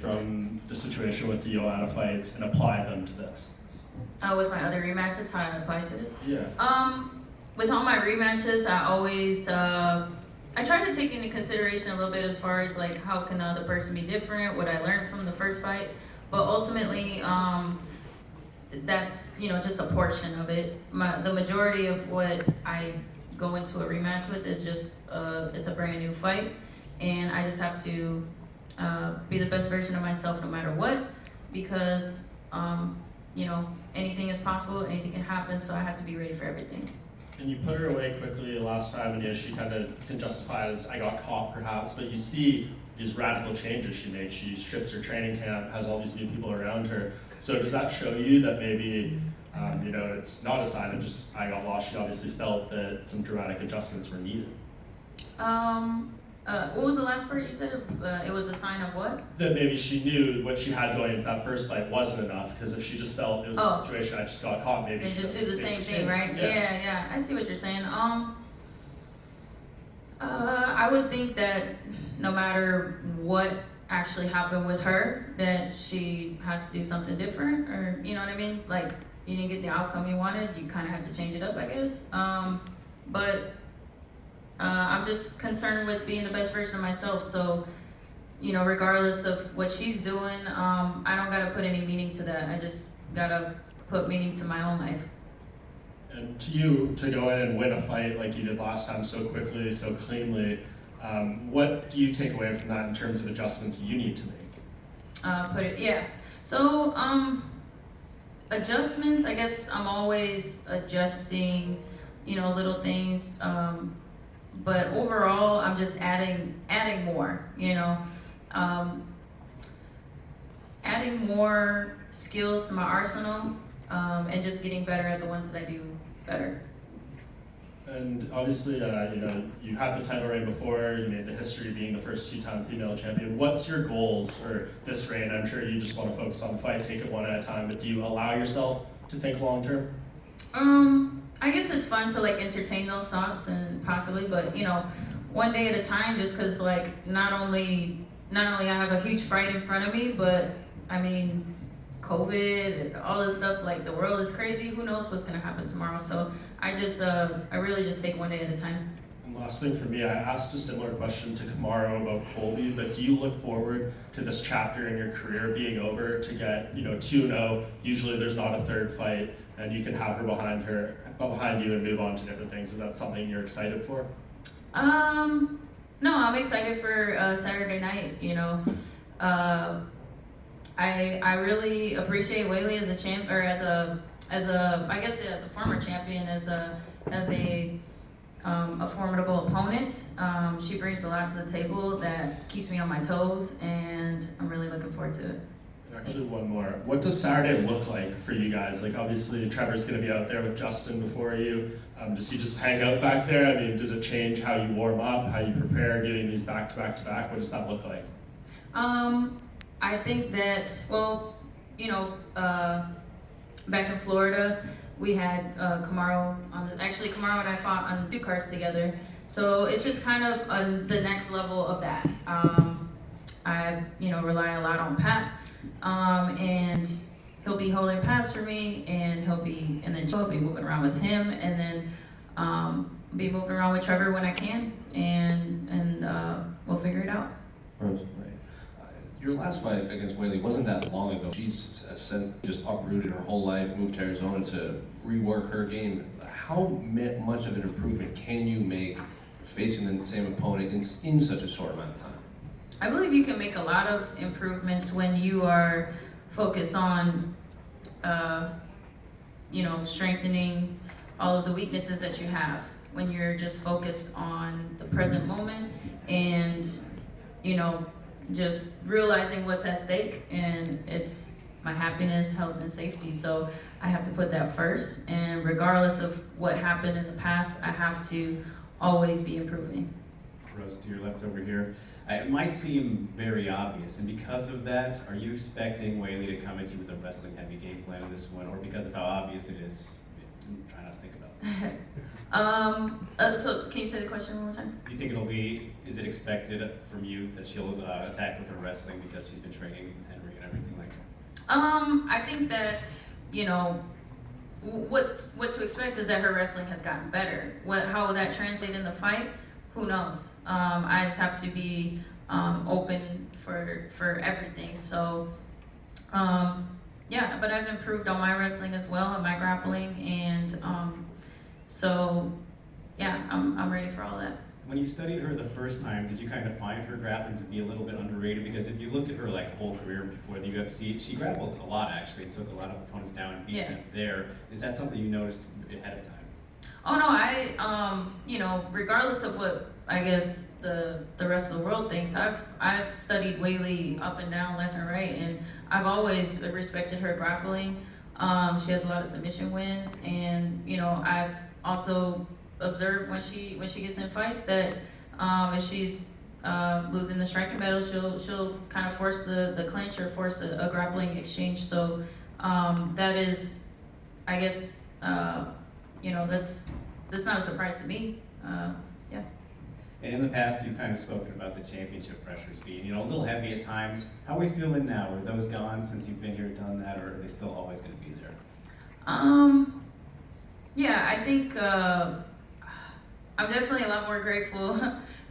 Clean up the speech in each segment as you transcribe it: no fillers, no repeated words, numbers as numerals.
from the situation with the Joanna fights and apply them to this? With my other rematches, how I apply to it. Yeah. With all my rematches, I always I try to take into consideration a little bit as far as like how can the other person be different, what I learned from the first fight, but ultimately that's just a portion of it. The majority of what I go into a rematch with is just it's a brand new fight, and I just have to be the best version of myself no matter what, because anything is possible, anything can happen, so I have to be ready for everything. And you put her away quickly last time, and she kind of can justify it as I got caught perhaps, but you see these radical changes she made. She shifts her training camp, has all these new people around her. So does that show you that maybe, it's not a sign of just I got lost? She obviously felt that some dramatic adjustments were needed. What was the last part you said? It was a sign of what? That maybe she knew what she had going into that first fight wasn't enough, because if she just felt it was a situation I just got caught, maybe they she just do the same thing, right? Yeah, I see what you're saying. I would think that no matter what actually happened with her, that she has to do something different, or you know what I mean? Like, you didn't get the outcome you wanted, you kind of have to change it up, I guess. But I'm just concerned with being the best version of myself. So, regardless of what she's doing, I don't gotta put any meaning to that. I just gotta put meaning to my own life. And to you, to go in and win a fight like you did last time so quickly, so cleanly, what do you take away from that in terms of adjustments you need to make? So, adjustments, I guess I'm always adjusting, little things. But overall, I'm just adding more, adding more skills to my arsenal, and just getting better at the ones that I do better. And obviously, you had the title reign before, you made the history being the first two-time female champion. What's your goals for this reign? I'm sure you just want to focus on the fight, take it one at a time, but do you allow yourself to think long-term? I guess it's fun to entertain those thoughts and possibly, but one day at a time, just because not only I have a huge fight in front of me, but I mean, COVID and all this stuff, the world is crazy. Who knows what's gonna happen tomorrow? So I really just take one day at a time. And last thing for me, I asked a similar question to Kamaru about Colby, but do you look forward to this chapter in your career being over to get 2-0? Usually there's not a third fight, and you can have her behind you and move on to different things. Is that something you're excited for? No, I'm excited for Saturday night. I really appreciate Weili as a champ, or as a I guess as a former champion, as a formidable opponent. She brings a lot to the table that keeps me on my toes, and I'm really looking forward to it. Actually, one more. What does Saturday look like for you guys? Obviously, Trevor's going to be out there with Justin before you. Does he just hang out back there? I mean, does it change how you warm up, how you prepare, doing these back-to-back-to-back? What does that look like? I think that, back in Florida, we had Kamaru Kamaru and I fought on Duke cards together. So it's just kind of the next level of that. I, rely a lot on Pat, and he'll be holding pads for me, and he'll be moving around with him, and then be moving around with Trevor when I can, and we'll figure it out. Right. Your last fight against Weili wasn't that long ago. She's just uprooted her whole life, moved to Arizona to rework her game. How much of an improvement can you make facing the same opponent in such a short amount of time? I believe you can make a lot of improvements when you are focused on, strengthening all of the weaknesses that you have. When you're just focused on the present moment and, just realizing what's at stake, and it's my happiness, health, and safety. So I have to put that first, and regardless of what happened in the past, I have to always be improving. Rose, to your left over here. It might seem very obvious, and because of that, are you expecting Weili to come at you with a wrestling heavy game plan in this one, or because of how obvious it is, I'm trying not to think about that. So can you say the question one more time? Do you think is it expected from you that she'll attack with her wrestling because she's been training with Henry and everything like that? I think that, you know, what to expect is that her wrestling has gotten better. How will that translate in the fight? Who knows? I just have to be open for everything. So, yeah, but I've improved on my wrestling as well and my grappling, and so yeah, I'm ready for all that. When you studied her the first time, did you kind of find her grappling to be a little bit underrated? Because if you look at her like whole career before the UFC, she grappled a lot actually, and took a lot of opponents down and beat them there. Is that something you noticed ahead of time? Oh no, I you know, regardless of what I guess the rest of the world thinks, I've studied Weili up and down, left and right, and I've always respected her grappling. She has a lot of submission wins, and you know, I've also observed when she gets in fights that if she's losing the striking battle, she'll kind of force the clinch or force a grappling exchange. So that is, I guess, you know, that's not a surprise to me. Yeah. And in the past, you've kind of spoken about the championship pressures being, you know, a little heavy at times. How are we feeling now? Are those gone since you've been here, done that, or are they still always going to be there? Yeah, I think I'm definitely a lot more grateful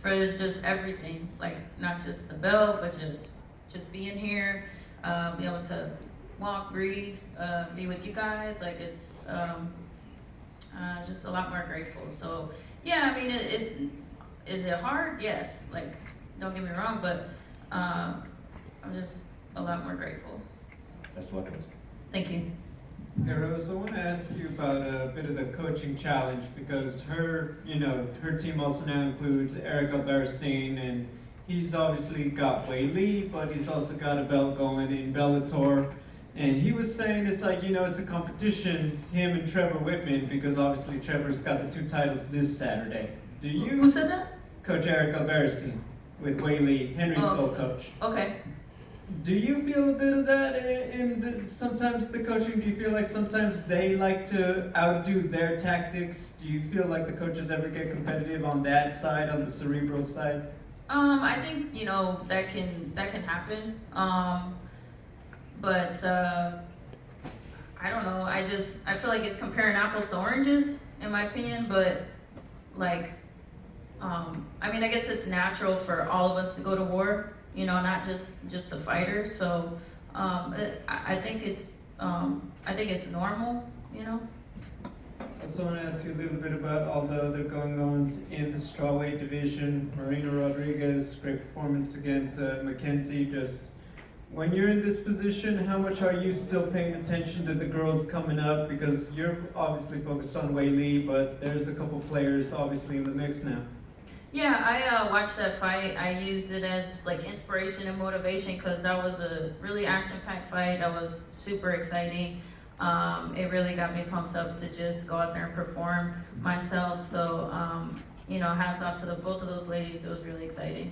for just everything, like not just the belt, but just being here, be able to walk, breathe, be with you guys. Like it's just a lot more grateful. So yeah, I mean, is it hard? Yes. Like, don't get me wrong, but I'm just a lot more grateful. Best of luck, Rose. Thank you. Hey Rose, I want to ask you about a bit of the coaching challenge because her team also now includes Eric Albertine, and he's obviously got Weili, but he's also got a belt going in Bellator. And he was saying it's like, it's a competition, him and Trevor Whitman, because obviously Trevor's got the 2 titles this Saturday. Do you? Who said that? Coach Eric Albertine with Weili, Henry's old coach. Okay. Do you feel a bit of that sometimes the coaching? Do you feel like sometimes they like to outdo their tactics? Do you feel like the coaches ever get competitive on that side, on the cerebral side? I think that can happen. But I don't know. I feel like it's comparing apples to oranges in my opinion. But like, I mean, I guess it's natural for all of us to go to war. Not just the fighter. So I think it's normal. I also want to ask you a little bit about all the other going-ons in the strawweight division. Marina Rodriguez, great performance against Mackenzie. Just when you're in this position, how much are you still paying attention to the girls coming up? Because you're obviously focused on Weili, but there's a couple players obviously in the mix now. Yeah, I watched that fight. I used it as like inspiration and motivation because that was a really action-packed fight. That was super exciting. It really got me pumped up to just go out there and perform myself. So, hats off to both of those ladies. It was really exciting.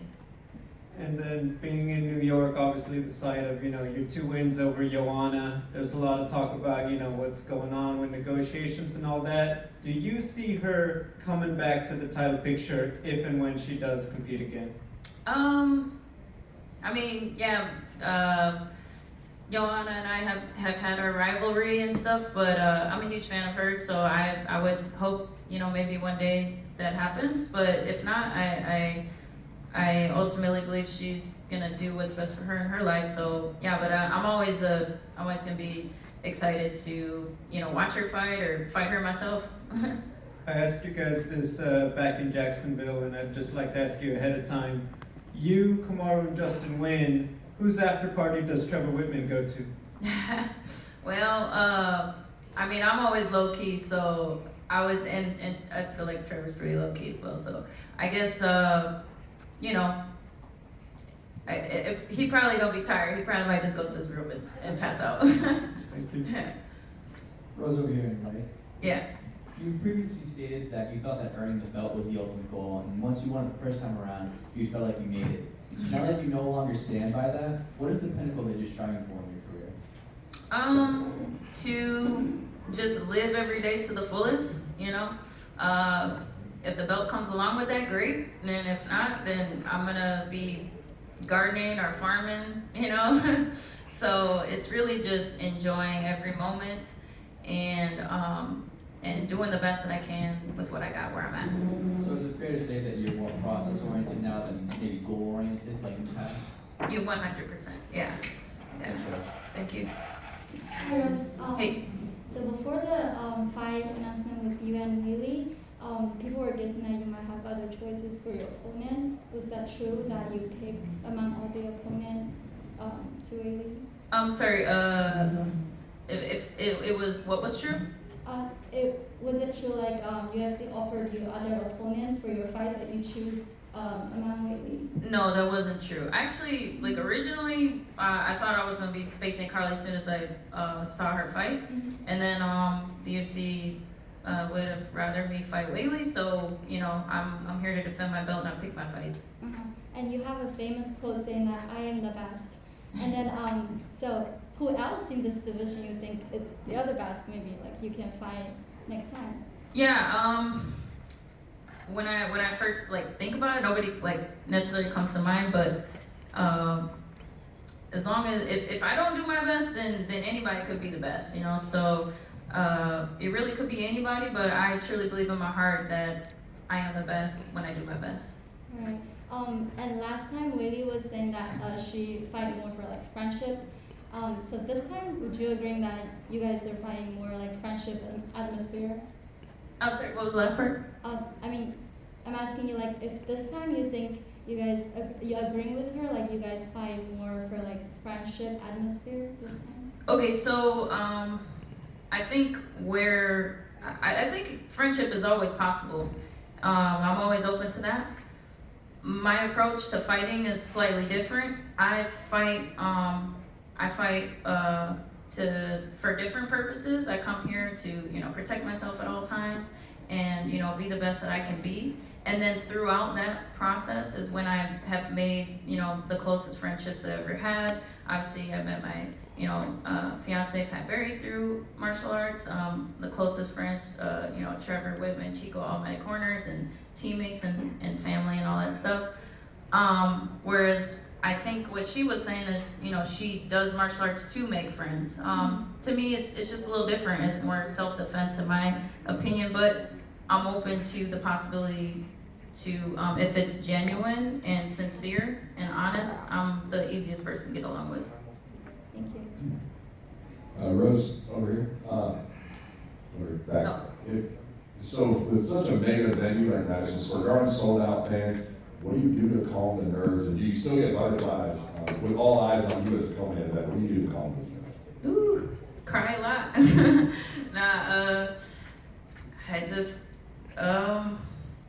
And then being in New York, obviously the site of, your 2 wins over Joanna. There's a lot of talk about, what's going on with negotiations and all that. Do you see her coming back to the title picture if and when she does compete again? I mean, yeah, Joanna and I have had our rivalry and stuff, but I'm a huge fan of hers, so I would hope, maybe one day that happens. But if not, I ultimately believe she's gonna do what's best for her in her life. So yeah, but I'm always gonna be excited to watch her fight or fight her myself. I asked you guys this back in Jacksonville, and I'd just like to ask you ahead of time. You, Kamaru, and Justin Wynn, whose after party does Trevor Whitman go to? Well, I mean, I'm always low key, so I would, and I feel like Trevor's pretty low key as well. So I guess if he probably gonna be tired. He probably might just go to his room and pass out. Thank you. Rose over here, right? Yeah. You previously stated that you thought that earning the belt was the ultimate goal, and once you won it the first time around, you felt like you made it. Now that you no longer stand by that, what is the pinnacle that you're striving for in your career? To just live every day to the fullest, you know. If the belt comes along with that, great. And then if not, then I'm gonna be gardening or farming, you know. So it's really just enjoying every moment and doing the best that I can with what I got where I'm at. So is it fair to say that you're more process oriented now than maybe goal oriented like in the past? You 100%, yeah. Yeah. Thank you. Hi, Rose. Hey. So before the fight announcement with you and Whaley, people were guessing that you might have other choices for your opponent. Was that true that you picked among all the opponent to Whaley? I'm sorry, if it was, what was true? Was it true like UFC offered you other opponent for your fight that you choose among Whaley? No, that wasn't true. Actually, like originally, I thought I was gonna be facing Carly as soon as I saw her fight, and then the UFC would have rather me fight Whaley. So you know, I'm here to defend my belt, not pick my fights. And you have a famous quote saying that I am the best. And then so who else in this division you think it's the other best? Maybe like you can fight next time. Yeah. When I first like think about it, nobody like necessarily comes to mind, but as long as if I don't do my best, then anybody could be the best, you know. So it really could be anybody, but I truly believe in my heart that I am the best when I do my best. Right. And last time Whaley was saying that she fight more for like friendship. So this time, would you agree that you guys are fighting more like friendship and atmosphere? Oh, sorry. What was the last part? I mean, I'm asking you like if this time you think you guys you agreeing with her, like you guys fight more for like friendship atmosphere this time? Okay, so I think I think friendship is always possible. I'm always open to that. My approach to fighting is slightly different. I fight for different purposes. I come here to, you know, protect myself at all times and, you know, be the best that I can be. And then throughout that process is when I have made, you know, the closest friendships that I've ever had. Obviously, I met my, you know, fiance Pat Berry through martial arts. The closest friends, you know, Trevor Whitman, Chico, all my corners and teammates and family and all that stuff. Whereas I think what she was saying is, you know, she does martial arts to make friends. To me, it's just a little different. It's more self-defense in my opinion, but I'm open to the possibility to, if it's genuine and sincere and honest, I'm the easiest person to get along with. Thank you. Rose, over here. Over back. Oh. So with such a mega venue like Madison Square Garden, sold out fans, what do you do to calm the nerves? And do you still get butterflies with all eyes on you as a co-main event? What do you do to calm those nerves? Ooh, cry a lot. I just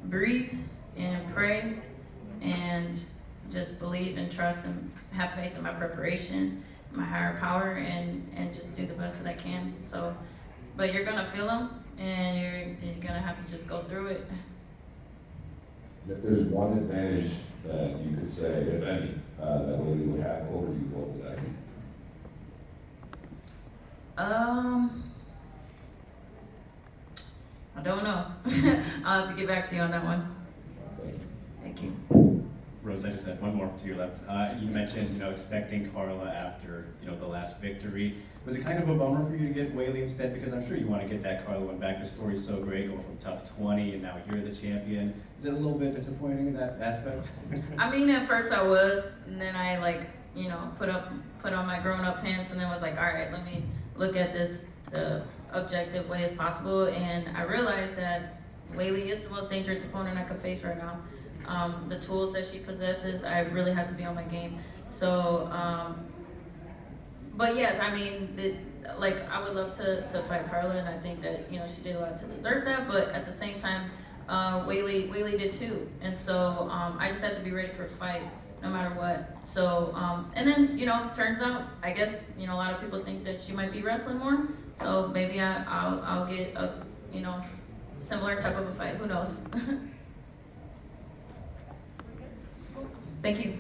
breathe and pray and just believe and trust and have faith in my preparation, my higher power, and just do the best that I can. So, but you're gonna feel them, and you're gonna have to just go through it. If there's one advantage that you could say, if any, that Whaley would have over you, what would that be? I don't know. I'll have to get back to you on that one. Thank you. Rose, I just had one more to your left. You mentioned, you know, expecting Carla after, you know, the last victory. Was it kind of a bummer for you to get Whaley instead? Because I'm sure you want to get that Carla one back. The story's so great, going from tough 20 and now you're the champion. Is it a little bit disappointing in that aspect? I mean, at first I was, and then I like, you know, put on my grown-up pants, and then was like, all right, let me look at this the objective way as possible, and I realized that Whaley is the most dangerous opponent I could face right now. The tools that she possesses, I really have to be on my game. So, but yes, I mean, like I would love to fight Carla, and I think that, you know, she did a lot to deserve that. But at the same time, Whaley did too, and so I just have to be ready for a fight no matter what. So, and then, you know, turns out, I guess, you know, a lot of people think that she might be wrestling more. So maybe I'll get a, you know, similar type of a fight. Who knows? Thank you.